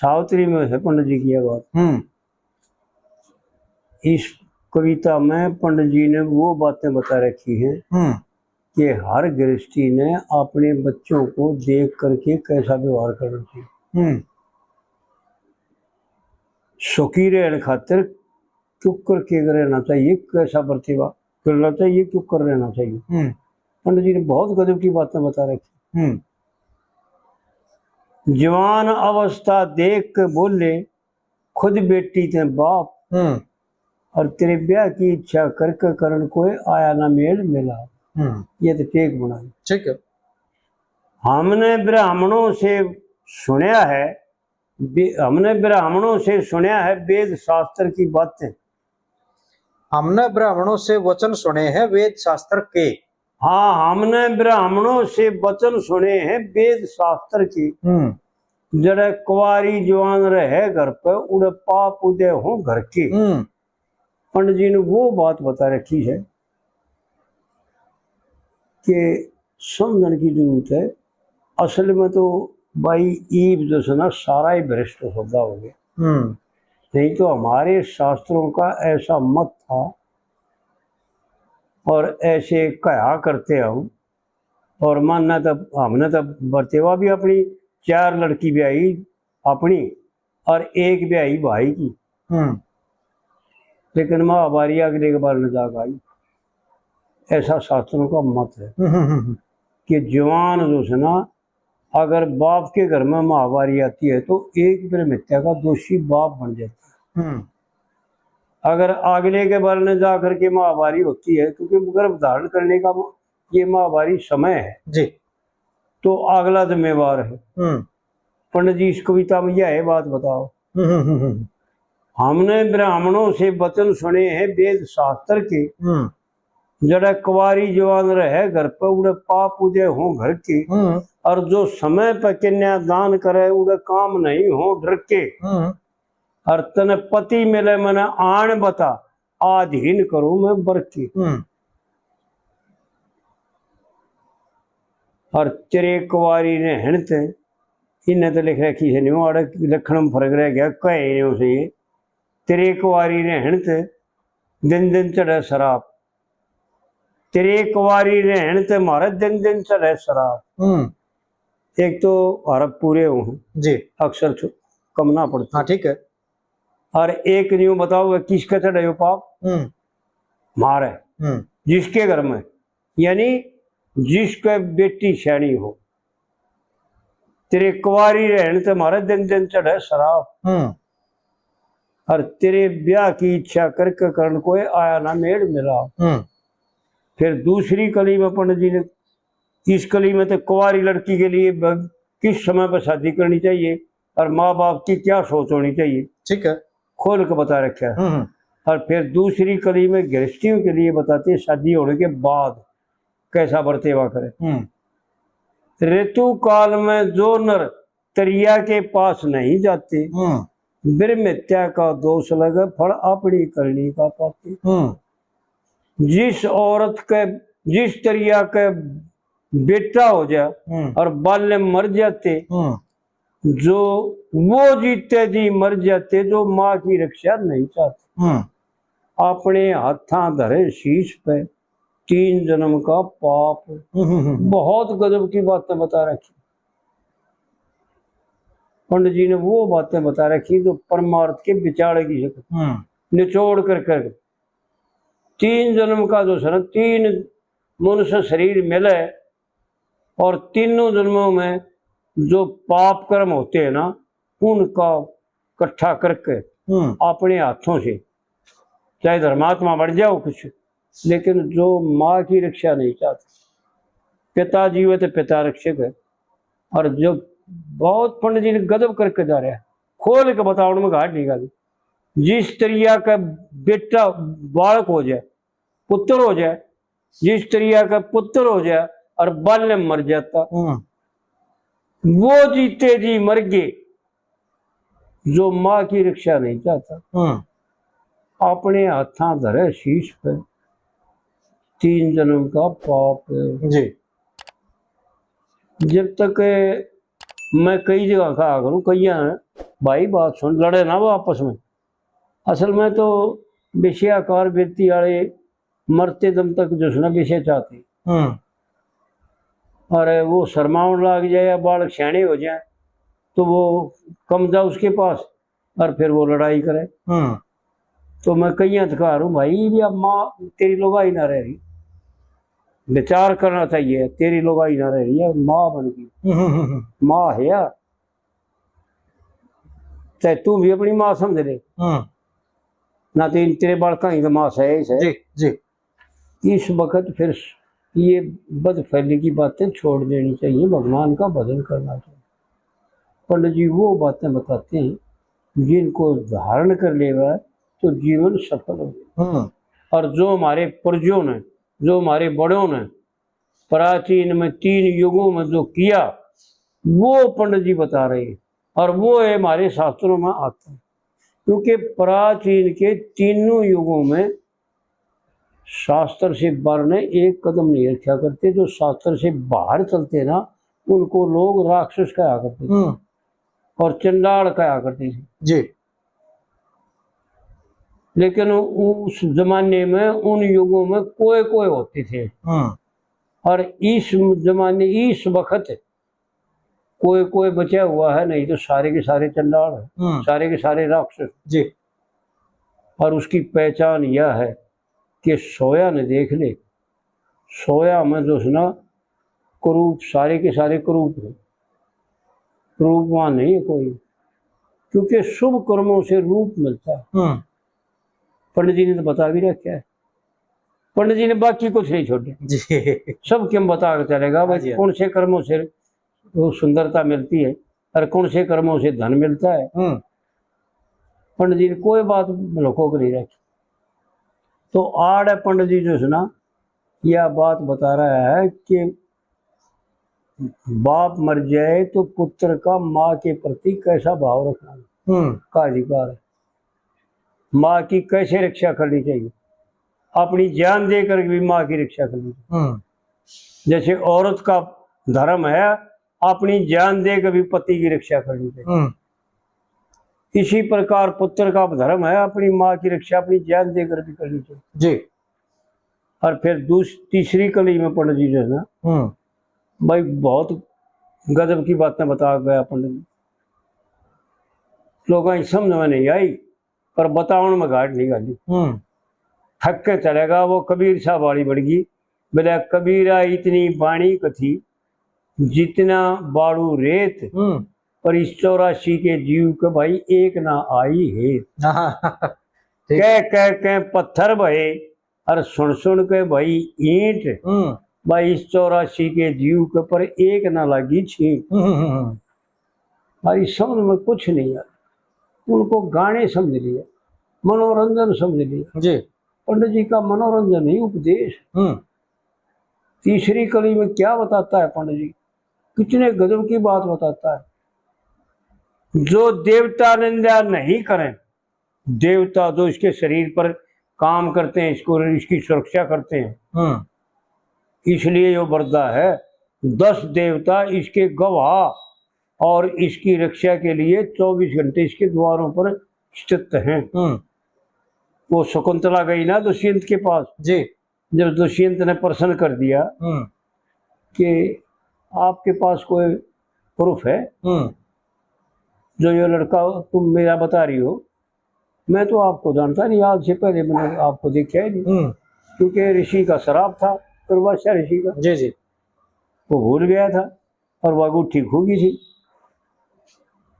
सावित्री में है पंडित जी की यह बात। इस कविता में पंडित जी ने वो बातें बता रखी हैं कि हर गृहस्थी ने अपने बच्चों को देख करके कैसा व्यवहार करना चाहिए। सुखी रहने खातिर चुप करके रहना चाहिए, कैसा प्रतिभा करना चाहिए, चुप कर रहना चाहिए। पंडित जी ने बहुत गजब की बातें बता रखी। जवान अवस्था देख के बोले खुद बेटी थे बाप, और तेरे ब्याह की इच्छा करके करण कोई आया ना मेल मिला। ये तो टेक बनाई। ठीक है। हमने ब्राह्मणों से सुना है, वेद शास्त्र की बातें। हमने ब्राह्मणों से वचन सुने हैं वेद शास्त्र के। हाँ, हमने ब्राह्मणों से वचन सुने हैं वेद शास्त्र की। जड़े कुंवारी जवान रहे घर पे उड़े पाप उदय हो घर के। पंडित जी ने वो बात बता रखी है कि समझने की जरूरत है। असल में तो भाई ईब जो है ना सारा ही भ्रष्ट होता हो गया। नहीं तो हमारे शास्त्रों का ऐसा मत था और ऐसे कहा करते हम, और मानना तब हमने तब बरतेवा भी अपनी 4 लड़की ब्याही अपनी और 1 ब्याही भाई की। लेकिन महावारी अगले के बार न जाग आई। ऐसा शास्त्रों का मत है कि जवान जो है ना अगर बाप के घर में महावारी आती है तो एक ब्रह्म हत्या का दोषी बाप बन जाता है। अगर अगले के बार में जा करके महावारी होती है, क्योंकि गर्भ धारण करने का ये महावारी समय है जी, तो अगला जिम्मेवार है। पंडित जी इस कविता में यह है बात बताओ। हमने ब्राह्मणों से वचन सुने हैं वेद शास्त्र के। जड़ा कुंवारी जवान रहे घर पर उड़े पाप उदय हो घर के, और जो समय पर कन्या दान करे उड़े काम नहीं हो डर के। और तने पति मिले मैंने आन बता आधीन करूं मैं बरके। और तेरे कुंवारी ने हणते इन्हें तो लिख रखी है नहीं लखन में फर्क रह गया कहे उसे। तेरे कुंवारी ने हणते दिन दिन चढ़े शराब, तेरे कुंवारी ने हणते मारे दिन दिन चढ़े शराब। एक तो हरफ पूरे हो जी, अक्सर कम ना पड़ता। हाँ ठीक है। और एक न्यू बताओ किसका चढ़े हो पाप मारे जिसके घर में, यानी जिसके बेटी शैणी हो। तेरे कुंवारी रहने ते मारे दिन दिन चढ़े शराब, और तेरे ब्याह की इच्छा करके करण कोई आया ना मेड़ मिला। फिर दूसरी कली में पंडित जी ने इस कली में तो कुंवारी लड़की के लिए किस समय पर शादी करनी चाहिए और माँ बाप की क्या सोच होनी चाहिए, ठीक है, खोल के बता रखा है। और फिर दूसरी कली में गृहस्थियों के लिए बताते हैं शादी होने के बाद कैसा बर्तेवा करे। ऋतु काल में जो नर तरिया के पास नहीं जाते, ब्रह्म हत्या का दोष लगे फल अपनी करनी का पाते। जिस औरत के जिस तरिया के बेटा हो जाए और बाल्य मर जाते, जो वो जीते जी मर जाते जो माँ की रक्षा नहीं चाहते। अपने हाथा धरे शीश पे 3 जन्म का पाप। बहुत गजब की बातें बता रखी पंडित जी ने। वो बातें बता रखी जो परमार्थ के विचार की शक्ति निचोड़ कर 3 जन्म का जो है 3 मनुष्य शरीर मिले और तीनों जन्मों में जो पाप कर्म होते हैं ना उनका इकट्ठा करके अपने हाथों से, चाहे धर्मात्मा बढ़ जाओ कुछ, लेकिन जो माँ की रक्षा नहीं चाहते, पिता जीवे तो पिता रक्षक है। और जो बहुत पंडित जी ने गजब करके जा रहा है, खोल के बताओ में घाट निकाली। जिस तरिया का बेटा बालक हो जाए, पुत्र हो जाए, जिस तरिया का पुत्र हो जाए और बाल्य मर जाता, वो जीते जी मर गए जो माँ की रक्षा नहीं चाहता। अपने हाथा धरे शीश पे 3 जन्म का पाप जी। जब तक मैं कई जगह कहा करूँ, कई भाई बात सुन, लड़े ना वो आपस में। असल में तो विषयाकार वृत्ति वाले मरते दम तक जो है ना विषय चाहते, और वो शर्माउन लाग जाए या बालक सियाने हो जाए तो वो कम जा उसके पास और फिर वो लड़ाई करे। तो मैं कई अधिकार हूँ भाई भी, अब माँ तेरी लोगाई ना रह रही, विचार करना चाहिए, तेरी लोगाई ना रह रही है, माँ बन गई, माँ है यार, चाहे तू भी अपनी माँ समझ ले ना, तो तेरे बालका ही तो माँ है जी जी। इस वक्त फिर ये बदफैली की बातें छोड़ देनी चाहिए, भगवान का भजन करना चाहिए। पंडित जी वो बातें बताते हैं जिनको धारण कर लेगा तो जीवन सफल हो गया। और जो हमारे पूर्वजों ने, जो हमारे बड़ों ने प्राचीन में 3 युगों में जो किया वो पंडित जी बता रहे हैं, और वो है हमारे शास्त्रों में आता है। क्योंकि प्राचीन के तीनों युगों में शास्त्र से बाहर एक कदम नहीं रखा करते। जो शास्त्र से बाहर चलते ना उनको लोग राक्षस कहा करते थे और चंडाल कहा करते थे जी। लेकिन उस जमाने में उन युगों में कोई कोई होते थे, और इस जमाने इस वक्त कोई कोई बचा हुआ है, नहीं तो सारे के सारे चंडाल है, सारे के सारे राक्षस जी। और उसकी पहचान यह है कि सोया ने देख ले, सोया में जो है ना कुरूप, सारे के सारे कुरूप है, रूपवान नहीं है कोई, क्योंकि शुभ कर्मों से रूप मिलता है। पंडित जी ने तो बता भी रखा है, पंडित जी ने बाकी कुछ नहीं छोड़े जी। सब क्यों बता कर चलेगा भाई, कौन से कर्मों से वो सुंदरता मिलती है और कौन से कर्मों से धन मिलता है। पंडित जी ने कोई बात लोगों को नहीं रखी। तो आड़ पंडित जी जो है ना यह बात बता रहा है कि बाप मर जाए तो पुत्र का माँ के प्रति कैसा भाव रखना का अधिकार है, माँ की कैसे रक्षा करनी चाहिए, अपनी जान देकर भी माँ की रक्षा करनी चाहिए। जैसे औरत का धर्म है अपनी जान देकर भी पति की रक्षा करनी चाहिए, इसी प्रकार पुत्र का धर्म है अपनी माँ की रक्षा अपनी जान देकर भी करनी चाहिए जी। और फिर तीसरी कली में पंडित जी जो है ना भाई बहुत गजब की बातें बता गया पंडित जी, लोगों की समझ में नहीं आई पर बतावन में घाट नहीं गाली, थक के चलेगा। वो कबीर सा बाड़ी बढ़ गई, बोला कबीरा इतनी बाणी कथी जितना बाड़ू रेत, पर इस 84 के जीव के भाई एक ना आई है। कह कह पत्थर भये और सुन सुन के भाई ईंट, भाई इस 84 के जीव के पर एक ना लगी छींट। भाई समझ में कुछ नहीं आया, उनको गाने समझ लिया, मनोरंजन समझ लिया जी। पंडित जी का मनोरंजन ही उपदेश। तीसरी कली में क्या बताता है पंडित जी, कितने गजब की बात बताता है। जो देवता निंदा नहीं करें, देवता जो इसके शरीर पर काम करते हैं, इसको इसकी सुरक्षा करते हैं, इसलिए जो बरदा है 10 देवता इसके गवाह और इसकी रक्षा के लिए 24 घंटे इसके द्वारों पर स्थित हैं। वो शकुंतला गई ना दुष्यंत के पास जी, जब दुष्यंत ने प्रश्न कर दिया कि आपके पास कोई प्रूफ है जो ये लड़का तुम मेरा बता रही हो, मैं तो आपको जानता नहीं, आज से पहले मैंने आपको देखा ही नहीं, क्योंकि ऋषि का शराब था, दुर्वासा ऋषि का, जी जी, वो भूल गया था और वो अंगूठी खो गई थी।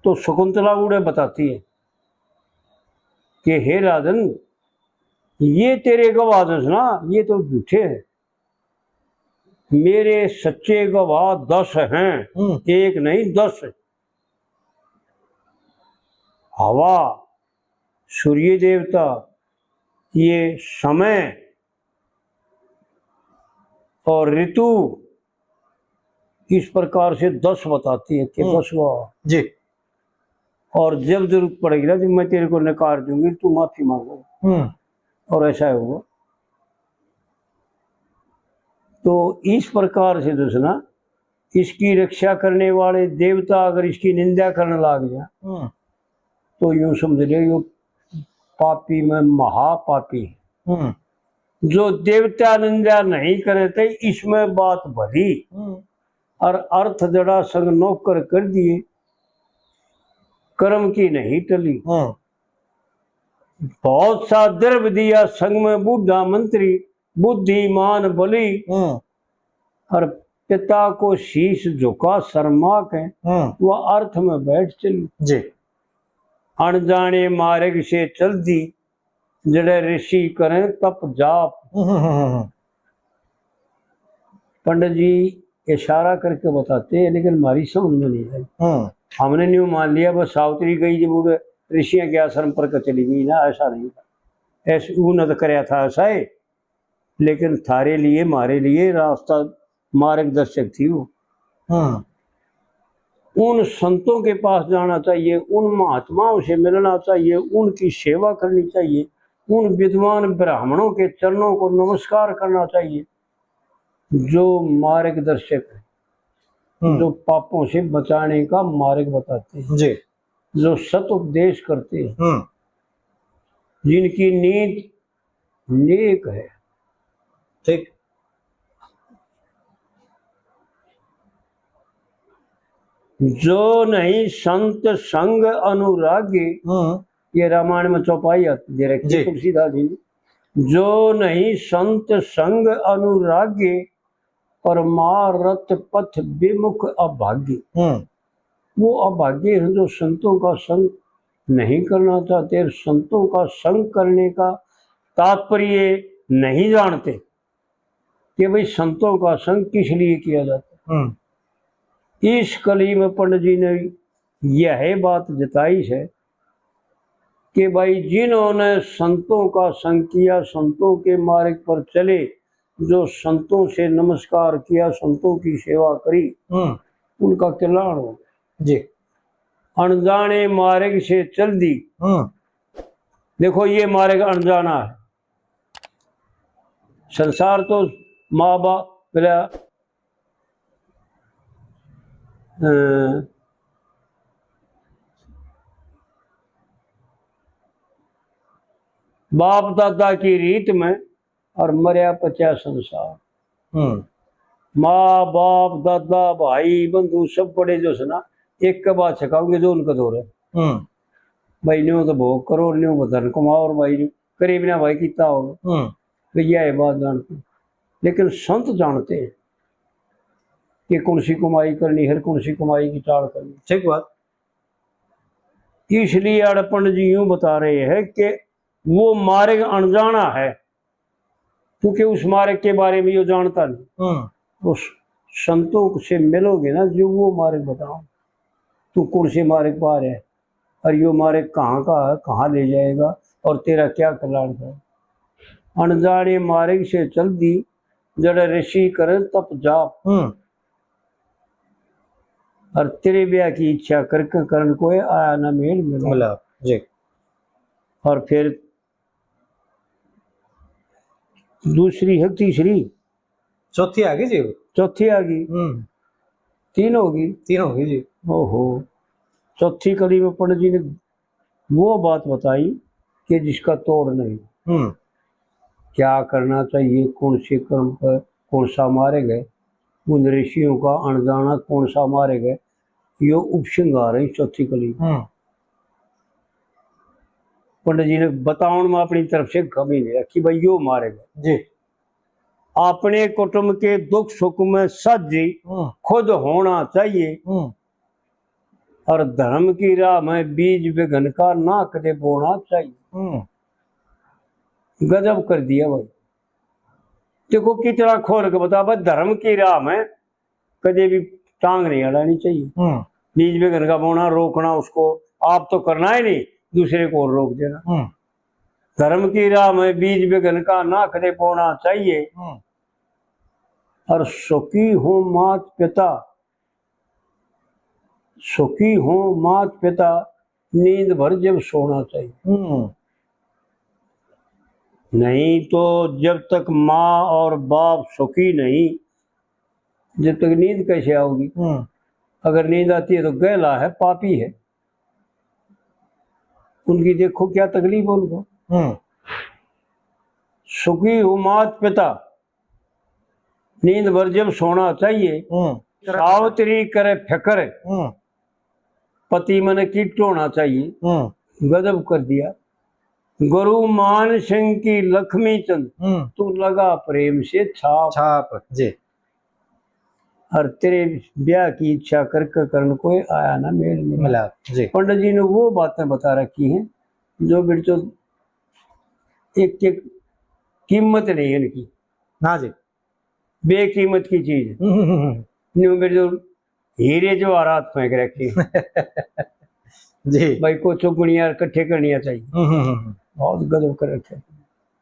तो शकुंतला उड़े बताती है कि हे राजन, ये तेरे गवाह ना ये तो झूठे हैं, मेरे सच्चे गवाह 10 हैं, एक नहीं 10। हवा, सूर्य देवता, ये समय और ऋतु, इस प्रकार से 10 बताती है कि 10 गवाह जी। और जब जरूरत पड़ेगी ना तो मैं तेरे को नकार दूंगी, तू माफी मांगो और ऐसा होगा। तो इस प्रकार से दूसरा इसकी रक्षा करने वाले देवता अगर इसकी निंदा करने लग जाए तो यूं समझ लियो यो पापी में महापापी है। जो देवता निंदा नहीं करे थे इसमें बात भरी और अर्थ जड़ा संग नौकर कर दिए, कर्म की नहीं टली। बहुत सा द्रव्य दिया संग में बूढ़ा मंत्री, बुद्धिमान बली और पिता को शीश झुका शर्मा के वह अर्थ में बैठ चली जी। अनजाने मार्ग से चल दी, जड़े ऋषि करें तप जाप। पंडित जी इशारा करके बताते हैं लेकिन हमारी समझ में नहीं आई। हमने न्यू मान लिया बस सावित्री गई जब ऋषियों के आश्रम पर चली गई ना, ऐसा नहीं था। ऐसे उन्नत कराया था ऐसा है, लेकिन थारे लिए हमारे लिए रास्ता मार्गदर्शक थी वो। उन संतों के पास जाना चाहिए, उन महात्माओं से मिलना चाहिए, उनकी सेवा करनी चाहिए, उन विद्वान ब्राह्मणों के चरणों को नमस्कार करना चाहिए जो मार्गदर्शक है, जो पापों से बचाने का मार्ग बताते हैं जी। जो सत उपदेश करते हैं, जिनकी नीति नेक है। ठीक। जो नहीं संत संग अनुरागी, ये रामायण में चौपाई दे रखी तुलसीदास जी ने। जो नहीं संत संग अनुरागी, परमारथ पथ विमुख अभागी। वो अभागे हैं जो संतों का संग नहीं करना चाहते, संतों का संग करने का तात्पर्य नहीं जानते कि भाई संतों का संग किस लिए किया जाता है। इस कली में पंडित जी ने यह बात जताई है कि भाई जिन्होंने संतों का संग किया, संतों के मार्ग पर चले, जो संतों से नमस्कार किया, संतों की सेवा करी, उनका कल्याण हो गया जी। अनजाने मार्ग से चल दी। देखो ये मार्ग अनजाना है। संसार तो माँ बाप बाप दादा की रीत में और मर्या पचा संसार। माँ बाप दादा भाई बंधु सब पड़े जो सुना एक के बाद छकाओगे जो उनका दौर है। भाई न्यू तो भोग करो, न्यू बदन कमाओ, और भाई करीब ना भाई कितना होगा भैया ये बात जानते। लेकिन संत जानते हैं कि कौन सी कमाई करनी है, कौन सी कमाई की टाल करनी। ठीक बात। इसलिए अड़पण जी यूं बता रहे हैं कि वो मार्ग अनजाना है, क्योंकि उस मार्ग के बारे में वो जानता नहीं। उस संतों से मिलोगे ना जो वो मार्ग बताओ, तू कौन से मार्ग पार है और यो मार्ग कहाँ का है, कहाँ ले जाएगा और तेरा क्या कल्याण है। अनजाने मार्ग से चल दी, जड़ ऋषि करे तप जाप। और तेरे ब्याह की इच्छा करके करण को आया न मेल मिला जी। और फिर दूसरी है, तीसरी, चौथी आ गई जी, चौथी आ गई, तीन होगी, तीन होगी जी। ओहो। चौथी कड़ी में पंडित जी ने वो बात बताई कि जिसका तोड़ नहीं। क्या करना चाहिए, कौन से कर्म पर कौन सा मारे गए, उन ऋषियों का अनजाना कौन सा मारे गए, यो उपसंहार है चौथी कली। पंडित जी ने बताउन में अपनी तरफ से कमी नहीं रखी, भाई यो मारे गए जी। अपने कुटुंब के दुख सुख में सज्जी खुद होना चाहिए और धर्म की राह में बीज विघन का ना कदे बोना चाहिए। गजब कर दिया भाई। देखो कितना खोल के बता, भाई धर्म की राह में कदे भी टांग नहीं अड़ानी चाहिए। बीज विघन का बोना, रोकना उसको आप तो करना ही नहीं, दूसरे को रोक देना। धर्म की राह में बीज विघन का ना कदे बोना चाहिए और सुखी हो मात पिता, सुखी हो मात पिता नींद भर जब सोना चाहिए। नहीं तो जब तक माँ और बाप सुखी नहीं, जब तक नींद कैसे आओगी। अगर नींद आती है तो गैला है, पापी है। उनकी देखो क्या तकलीफ है उनको। सुखी हो मात पिता, नींद भर जब सोना चाहिए, सावत्री करे फिक्र, पति मन किट होना चाहिए, गजब कर दिया। गुरु मान सिंह की लक्ष्मी चंद, तू लगा प्रेम से छाप छाप जी। और तेरे ब्याह की इच्छा करके करण कोई आया ना मेल मिला। मिला जी। पंडित जी ने वो बातें बता रखी हैं जो बिल्कुल एक एक कीमत नहीं है इनकी। हाँ जी। बेकीमत की चीज है। न्यू मेरे जो हीरे जवाहरात फेंक रखी जी भाई को चुगनियां इकट्ठे करनिया चाहिए। बहुत गजब कर रखे।